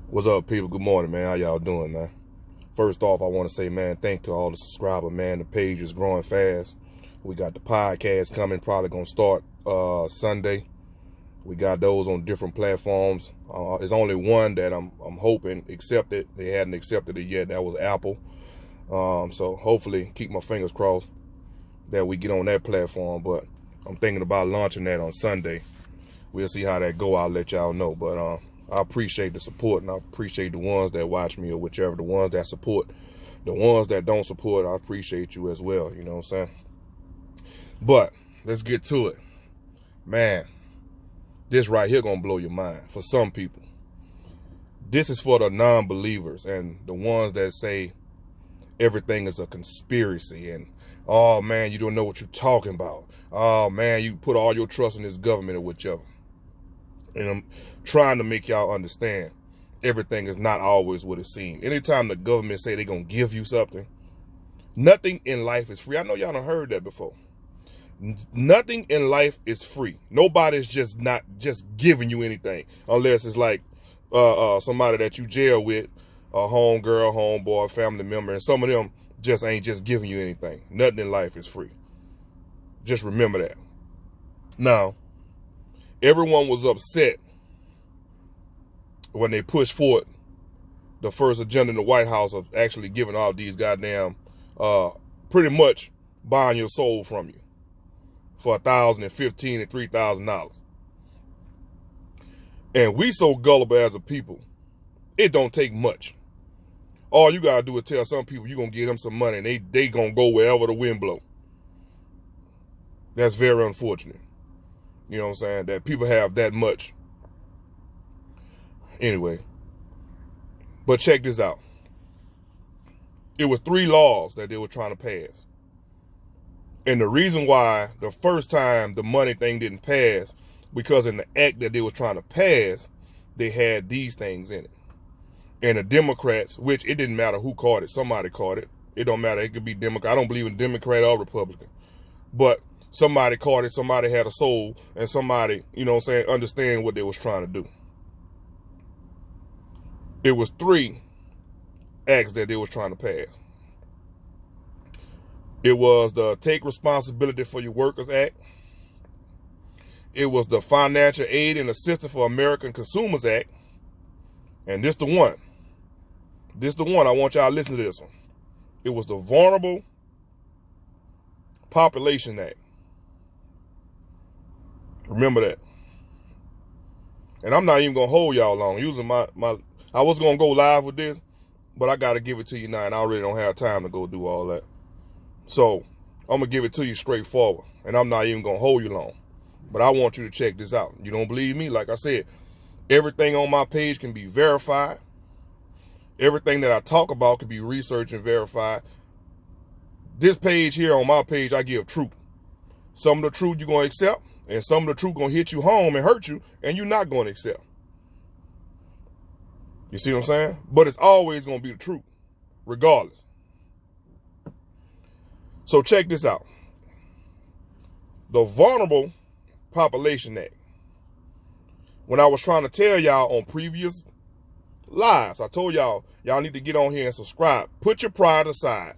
What's up, people? Good morning, man. How y'all doing, man? First off, I want to say, man, thank to all the subscribers, man. The page is growing fast. We got the podcast coming, probably going to start Sunday. We got those on different platforms. There's only one that I'm hoping accepted. They hadn't accepted it yet. That was Apple. So hopefully, keep my fingers crossed that we get on that platform. But I'm thinking about launching that on Sunday. We'll see how that go. I'll let y'all know. But I appreciate the support, and I appreciate the ones that watch me or whichever, the ones that support. The ones that don't support, I appreciate you as well, you know what I'm saying? But let's get to it. Man, this right here gonna blow your mind for some people. This is for the non-believers and the ones that say everything is a conspiracy and, oh man, you don't know what you're talking about. Oh man, you put all your trust in this government or whichever. And I'm trying to make y'all understand everything is not always what it seems. Anytime the government say they're going to give you something, nothing in life is free. I know y'all done heard that before. Nothing in life is free. Nobody's just not just giving you anything unless it's like somebody that you jail with, a home girl, homeboy, family member, and some of them just ain't just giving you anything. Nothing in life is free. Just remember that. Now, everyone was upset when they pushed forward the first agenda in the White House of actually giving all these goddamn, pretty much buying your soul from you for $1,000 and $1,500 and $3,000. And we so gullible as a people, it don't take much. All you gotta do is tell some people you're gonna give them some money and they gonna go wherever the wind blow. That's very unfortunate. You know what I'm saying? That people have that much. Anyway. But check this out. It was 3 laws that they were trying to pass. And the reason why the first time the money thing didn't pass, because in the act that they were trying to pass, they had these things in it. And the Democrats, which it didn't matter who caught it, somebody caught it. It don't matter. It could be Democrat. I don't believe in Democrat or Republican. But somebody caught it, somebody had a soul, and somebody, you know what I'm saying, understand what they was trying to do. It was 3 acts that they was trying to pass. It was the Take Responsibility for Your Workers Act. It was the Financial Aid and Assistance for American Consumers Act. And this the one. This the one. I want y'all to listen to this one. It was the Vulnerable Population Act. Remember that. And I'm not even going to hold y'all long. Using I was going to go live with this, but I got to give it to you now, and I already don't have time to go do all that. So I'm going to give it to you straightforward, and I'm not even going to hold you long. But I want you to check this out. You don't believe me? Like I said, everything on my page can be verified. Everything that I talk about can be researched and verified. This page here on my page, I give truth. Some of the truth you're going to accept, and some of the truth going to hit you home and hurt you, and you're not going to accept. You see what I'm saying? But it's always going to be the truth, regardless. So check this out. The Vulnerable Population Act. When I was trying to tell y'all on previous lives, I told y'all need to get on here and subscribe. Put your pride aside.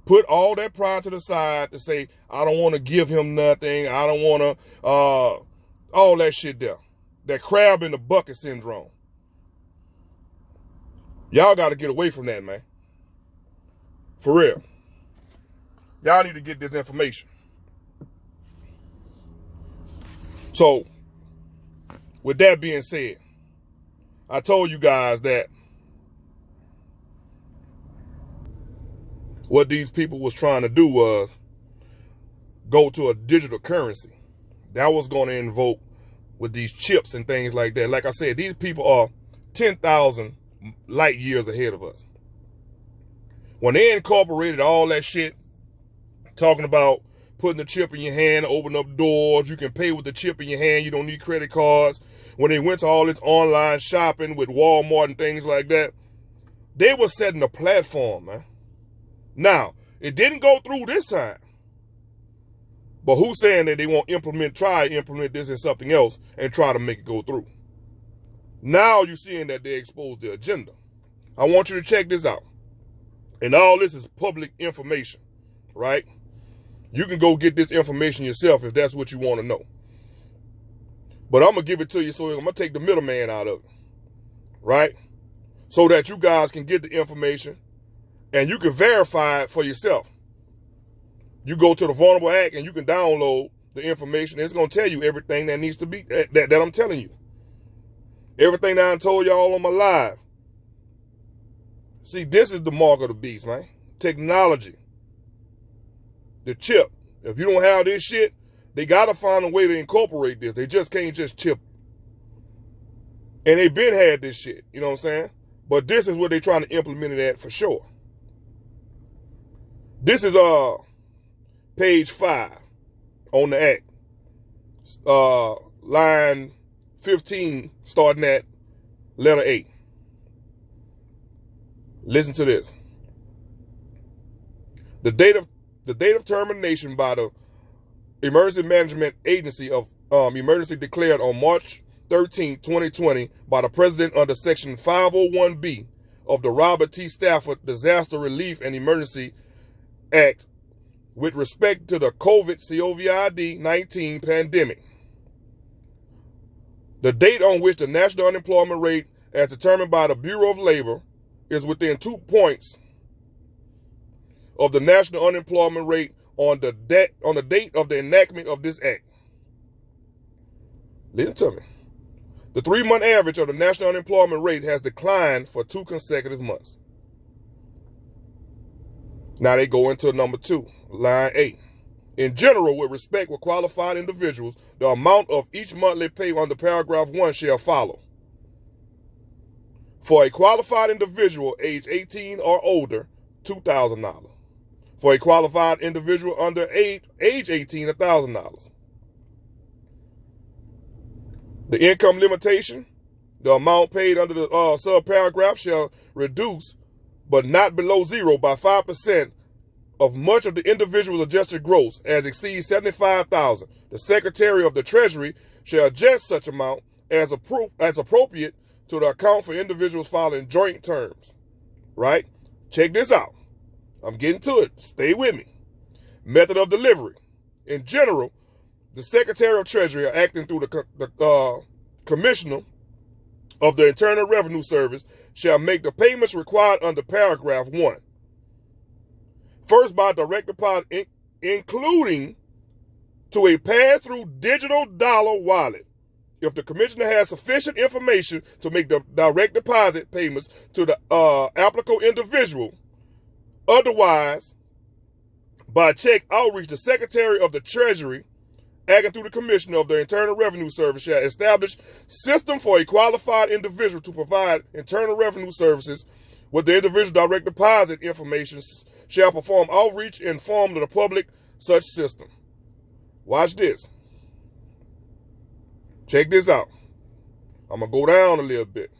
Put all that pride to the side to say, I don't want to give him nothing. I don't want to, all that shit there. That crab in the bucket syndrome. Y'all got to get away from that, man. For real. Y'all need to get this information. So, with that being said, I told you guys that what these people was trying to do was go to a digital currency. That was going to invoke with these chips and things like that. Like I said, these people are 10,000 light years ahead of us. When they incorporated all that shit, talking about putting the chip in your hand, open up doors, you can pay with the chip in your hand, you don't need credit cards. When they went to all this online shopping with Walmart and things like that, they were setting a platform, man. Now, it didn't go through this time. But who's saying that they won't try to implement this in something else and try to make it go through? Now you're seeing that they exposed the agenda. I want you to check this out. And all this is public information, right? You can go get this information yourself if that's what you want to know. But I'm going to give it to you, so I'm going to take the middleman out of it, right? So that you guys can get the information and you can verify it for yourself. You go to the Vulnerable Act and you can download the information. It's going to tell you everything that needs to be, that I'm telling you. Everything that I told y'all on my live. See, this is the mark of the beast, man. Technology. The chip. If you don't have this shit, they got to find a way to incorporate this. They just can't just chip. And they been had this shit, you know what I'm saying? But this is what they're trying to implement it at for sure. This is page 5 on the act. Line 15, starting at letter A. Listen to this. The date of termination by the Emergency Management Agency of emergency declared on March 13, 2020 by the President under Section 501B of the Robert T. Stafford Disaster Relief and Emergency Act with respect to the COVID-19 pandemic. The date on which the national unemployment rate, as determined by the Bureau of Labor, is within 2 points of the national unemployment rate on the date of the enactment of this act. Listen to me. The 3-month average of the national unemployment rate has declined for 2 consecutive months. Now they go into number 2, line 8. In general, with respect to qualified individuals, the amount of each monthly pay under paragraph 1 shall follow. For a qualified individual age 18 or older, $2,000. For a qualified individual under age 18, $1,000. The income limitation, the amount paid under the subparagraph shall reduce, but not below 0 by 5% of much of the individual's adjusted gross as exceeds $75,000. The Secretary of the Treasury shall adjust such amount as appropriate to the account for individuals filing joint terms. Right? Check this out. I'm getting to it. Stay with me. Method of delivery. In general, the Secretary of Treasury, acting through the Commissioner of the Internal Revenue Service, shall make the payments required under paragraph 1. First, by direct deposit, including to a pass-through digital dollar wallet, if the commissioner has sufficient information to make the direct deposit payments to the applicable individual. Otherwise, by check outreach, the Secretary of the Treasury, acting through the Commissioner of the Internal Revenue Service, shall establish system for a qualified individual to provide Internal Revenue Services with the individual direct deposit information, shall perform outreach and inform the public such system. Watch this. Check this out. I'm going to go down a little bit.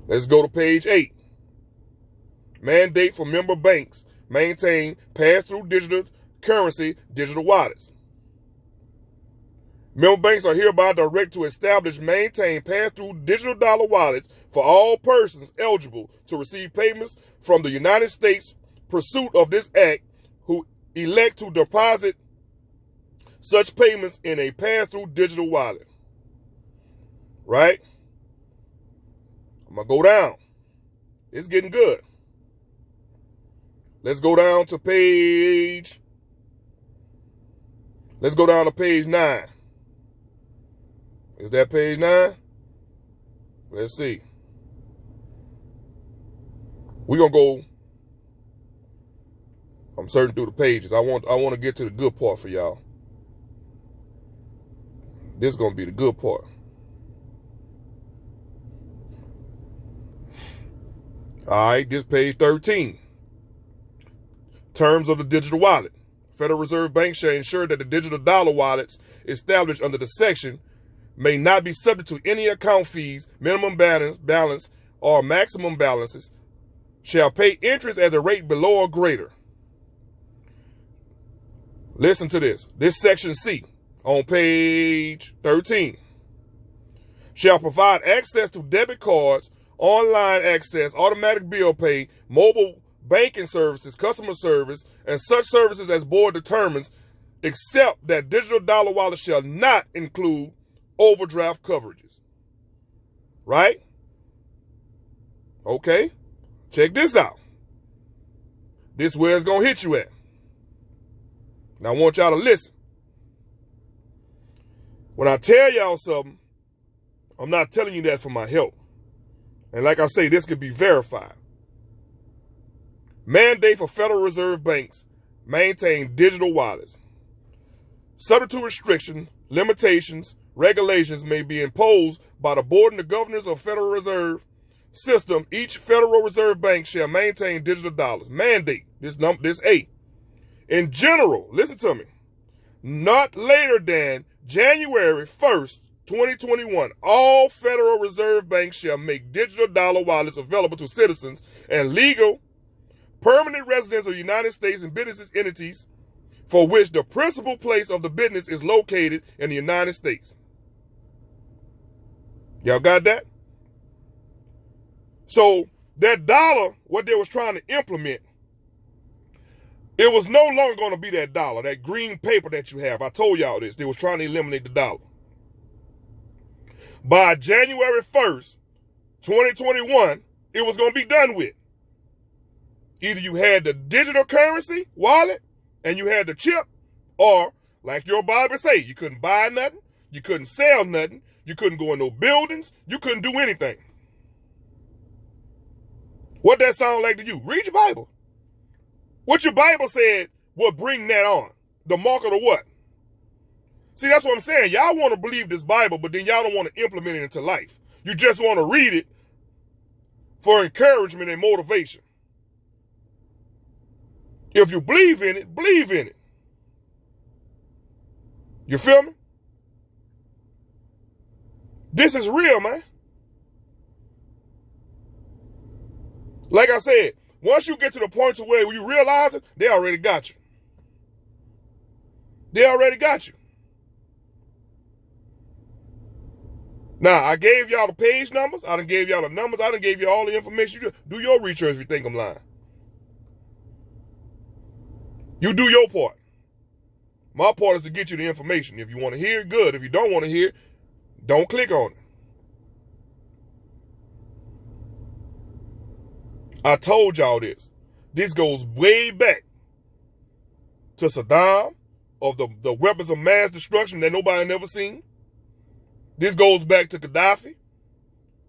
Let's go to page 8. Mandate for member banks maintain pass-through digital currency digital wallets. Member banks are hereby directed to establish, maintain pass-through digital dollar wallets for all persons eligible to receive payments from the United States pursuit of this act who elect to deposit such payments in a pass-through digital wallet. Right? I'm going to go down. It's getting good. Let's go down to page 9. Is that page 9? Let's see. We're going to go, I'm searching through the pages. I want to get to the good part for y'all. This is going to be the good part. All right, this page 13. Terms of the digital wallet. Federal Reserve Bank shall ensure that the digital dollar wallets established under the section may not be subject to any account fees, minimum balance, or maximum balances, shall pay interest at a rate below or greater. Listen to this. This section C on page 13, shall provide access to debit cards, online access, automatic bill pay, mobile banking services, customer service, and such services as board determines, except that digital dollar wallets shall not include overdraft coverages. Right? Okay. Check this out. This is where it's going to hit you at. Now, I want y'all to listen. When I tell y'all something, I'm not telling you that for my help. And like I say, this could be verified. Mandate for Federal Reserve banks maintain digital wallets. Subject to restriction, limitations, regulations may be imposed by the board and the governors of Federal Reserve System. Each Federal Reserve bank shall maintain digital dollars. Mandate, this A. In general, listen to me, not later than January 1st, 2021, all Federal Reserve banks shall make digital dollar wallets available to citizens and legal permanent residents of the United States and business entities for which the principal place of the business is located in the United States. Y'all got that? So that dollar, what they was trying to implement, it was no longer going to be that dollar, that green paper that you have. I told y'all this. They was trying to eliminate the dollar. By January 1st, 2021, it was going to be done with. Either you had the digital currency wallet and you had the chip, or like your Bible say, you couldn't buy nothing, you couldn't sell nothing, you couldn't go in no buildings, you couldn't do anything. What that sound like to you? Read your Bible. What your Bible said will bring that on. The mark of the what? See, that's what I'm saying. Y'all want to believe this Bible, but then y'all don't want to implement it into life. You just want to read it for encouragement and motivation. If you believe in it, believe in it. You feel me? This is real, man. Like I said, once you get to the point to where you realize it, they already got you. They already got you. Now, I gave y'all the page numbers. I done gave y'all the numbers. I done gave you all the information. You do your research if you think I'm lying. You do your part. My part is to get you the information. If you want to hear it, good. If you don't want to hear it, don't click on it. I told y'all this. This goes way back to Saddam, of the weapons of mass destruction that nobody never seen. This goes back to Gaddafi,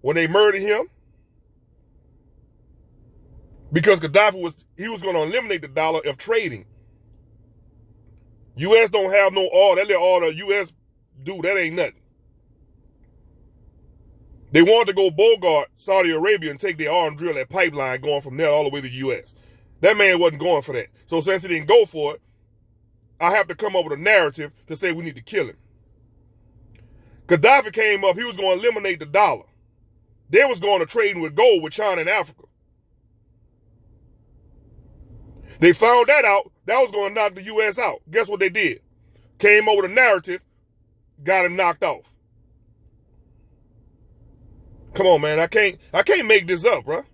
when they murdered him. Because Gaddafi was going to eliminate the dollar of trading. U.S. don't have no oil. That little oil the U.S. do, that ain't nothing. They wanted to go Bogart, Saudi Arabia, and take their oil and drill that pipeline going from there all the way to the U.S. That man wasn't going for that. So since he didn't go for it, I have to come up with a narrative to say we need to kill him. Gaddafi came up, he was going to eliminate the dollar. They was going to trade with gold with China and Africa. They found that out. That was going to knock the U.S. out. Guess what they did? Came up with a narrative, got him knocked off. Come on, man. I can't make this up, bro.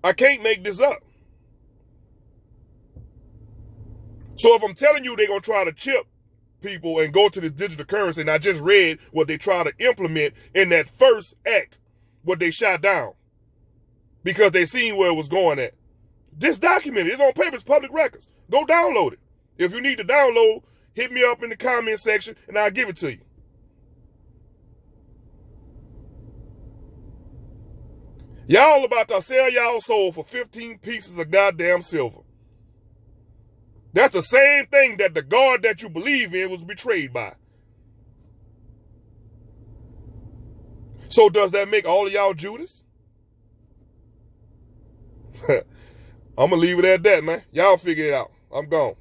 I can't make this up. So if I'm telling you they're going to try to chip people and go to this digital currency, and I just read what they try to implement in that first act, what they shot down, because they seen where it was going at. This documented. It's on paper. It's public records. Go download it. If you need to download, hit me up in the comment section, and I'll give it to you. Y'all about to sell y'all soul for 15 pieces of goddamn silver. That's the same thing that the God that you believe in was betrayed by. So does that make all of y'all Judas? I'm going to leave it at that, man. Y'all figure it out. I'm gone.